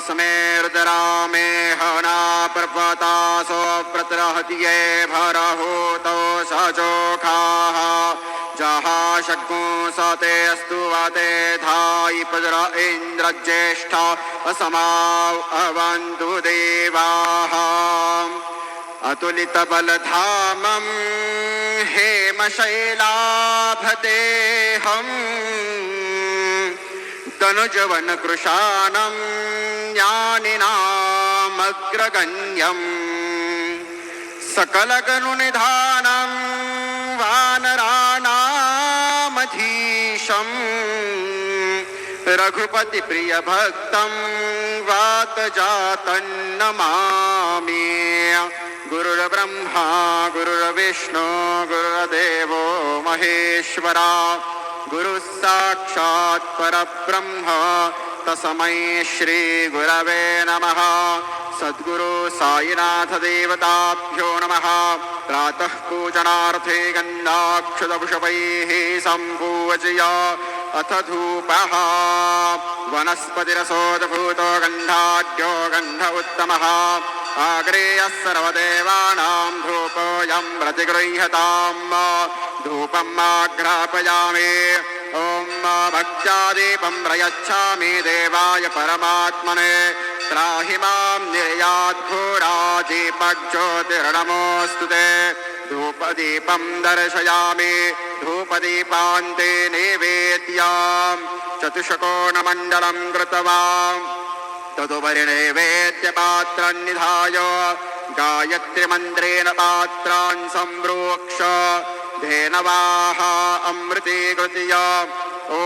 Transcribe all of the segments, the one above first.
स्मे रुद्रा मे हना पर्वतासो प्रत्रहतिये भरहूतो सजोखाः जहा षड्गो सते अस्तु वाते धायि पजर इन्द्र ज्येष्ठ असमाव अवन्तु देवाः अतुलितबलधामं हेमशैलाभतेऽहं तनुजवनकृशानं ज्ञानिनामग्रगण्यं सकलगनुनिधानं वानराणामधीशं रघुपतिप्रियभक्तं वातजातं नमामि। गुरुर्ब्रह्मा गुरुर्विष्णु गुरुर्देवो महेश्वरा गुरुः साक्षात् परब्रह्म तस्मै श्री गुरवे नमः। सद्गुरु साईनाथ देवताभ्यो नमः। प्रातः पूजनार्थे गन्धाक्षतपुष्पैः सम्पूज्य अथ धूपः वनस्पतिरसोदभूतो गन्धाढ्यो गन्ध उत्तमः आग्रेयः सर्वदेवानां धूपोऽयं प्रतिगृह्यताम्। धूपम् आघ्रापयामि ॐ भक्त्या दीपं प्रयच्छामि देवाय परमात्मने त्राहि मां निर्याद्घोरादीपज्योतिर्नमोऽस्तु ते। धूपदीपं दर्शयामि धूपदीपान्ते नैवेद्यां चतुष्कोणमण्डलं कृतवान् तदुपरि नैवेद्यपात्रं निधाय गायत्रीमन्त्रेण पात्रान् सम्प्रोक्ष धेनवाः अमृतीकृत्य ॐ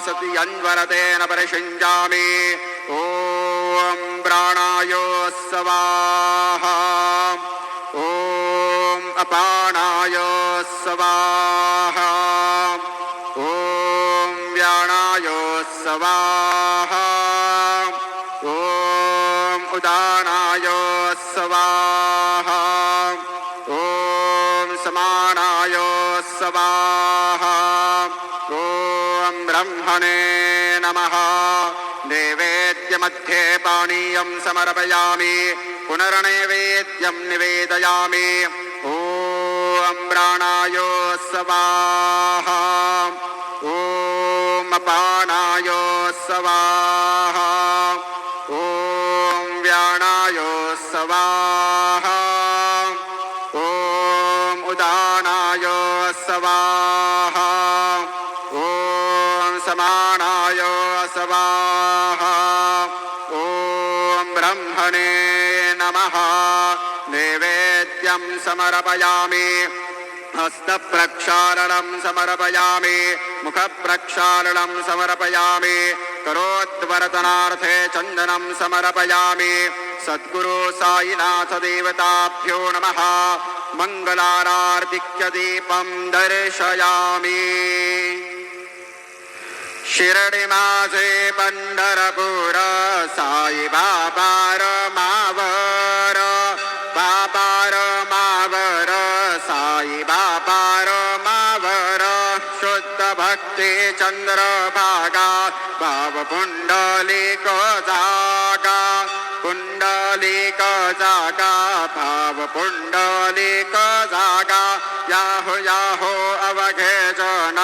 सति अन्वरतेन परिषिञ्जामि। ॐ प्राणाय स्वाहा ॐ अपानाय स्वाहा ॐ व्याणाय स्वाहा ॐ उदानाय स्वाहा ॐ समानाय स्वाहा ॐ ब्रह्मणे नमः। नैवेद्यमध्ये पानीयं समर्पयामि पुनर्नैवेद्यं निवेदयामि। ॐ प्राणाय स्वाहा ॐ अपानाय स्वाहा ॐ व्याणाय स्वाहा ॐ उदानाय स्वाहा ॐ समानाय स्वाहा ॐ ब्रह्मणे नमः। नैवेद्यं समर्पयामि हस्तप्रक्षालनं समर्पयामि मुखप्रक्षालनं समर्पयामि करोद्वर्तनार्थे चन्दनं समर्पयामि। सद्गुरु साईनाथ देवताभ्यो नमः। मङ्गलारार्तिक्य दीपं दर्शयामि। शिरडी माझे पंढरपूर साई बाबार मावर बाबार मावर साई बाबार मावर शुद्ध भक्ती चंद्रभागा भाव पुंडलिक जागा पुंडलिक जागा भाव पुंडलिक जागा याहो याहो अवघे जन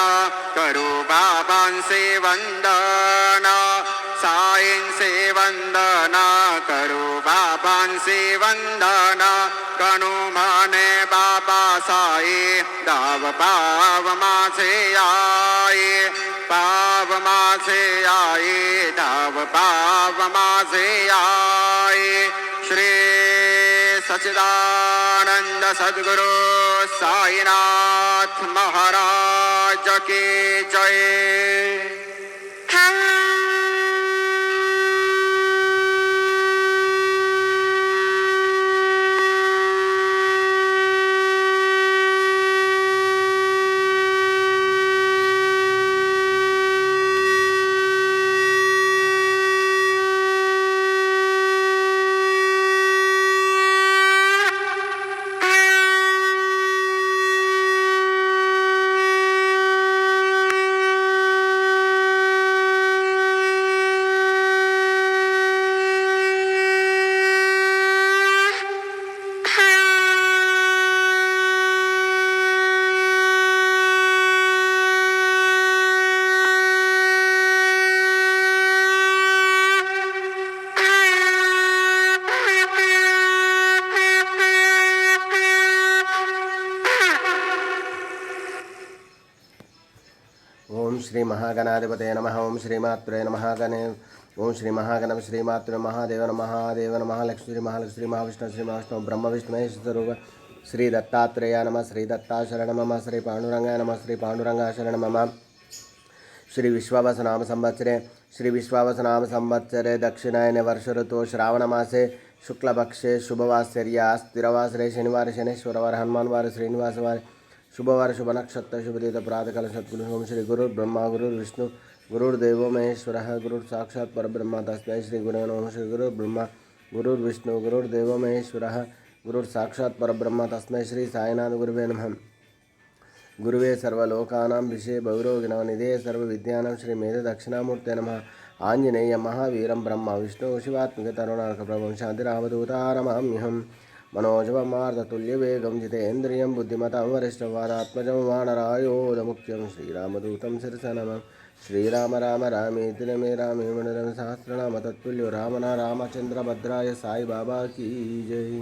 करू बाबांसी वंदना साईंसी वंदना करू बाबांसी वंदना कणू माने बाबा साई दाव पाव माझे आई पाव माझे आई दाव पाव माझे आई। श्री सच्चिदानंद सद्गुरु साईनाथ महाराज की जय। श्री महागणाधिपतये नमः। ओम श्रीमात्रे नमः गणे ओम श्री महागणम श्रीमात्रे महादेव नमः लक्ष्मी श्री महालक्ष्मी महाविष्णु श्री महाविष्णु ब्रह्म विष्णु महेश स्वरूप श्री दत्तात्रेय नमः। श्री दत्ता शरण मम। श्री पांडुरंगाय नमः। श्री पांडुरंगा शरण मम। श्री विश्वावसनाम संवत्सरे दक्षिणायने वर्ष ऋतु श्रावणमासे शुक्लपक्षे शुभवासर्या स्थिरवासरे शनिवार शनेश्वरवार हनुमानवार श्रीनिवासवार शुभवार शुभ नक्षत्र शुभतीत प्रातःकाल सद्गुरु ओम श्री गुरुर्ब्रह्मा गुरुर्विष्णु गुरुर्देवो महेश्वरः गुरुः साक्षात् परब्रह्म तस्मै श्री गुरुवे नमः। श्री गुरुर्ब्रह्मा गुरुर्विष्णु गुरुर्देवो महेश्वरः गुरुः साक्षात् परब्रह्म तस्मै श्री साईनाथ गुरुवे नमः। गुरुवे सर्वलोकानां विषये भैरवनिधे सर्वविद्यानां श्री मेध दक्षिणामूर्ते नमः। आंजनेय महावीरं ब्रह्म विष्णु शिवात्मकतरुणार्कप्रभुं शान्तिरावधूतारमाम्यहं मनोजवमार्धतुल्यवेगं जितेन्द्रियं बुद्धिमतां वरिष्ठवादात्मजं वानरायोधमुख्यं श्रीरामदूतं शिरसा नमः। श्रीराम राम रामेति रमे रामे मनोरम सहस्रनाम तत्तुल्यो राम रामचंद्र भद्राय साई बाबा की जय।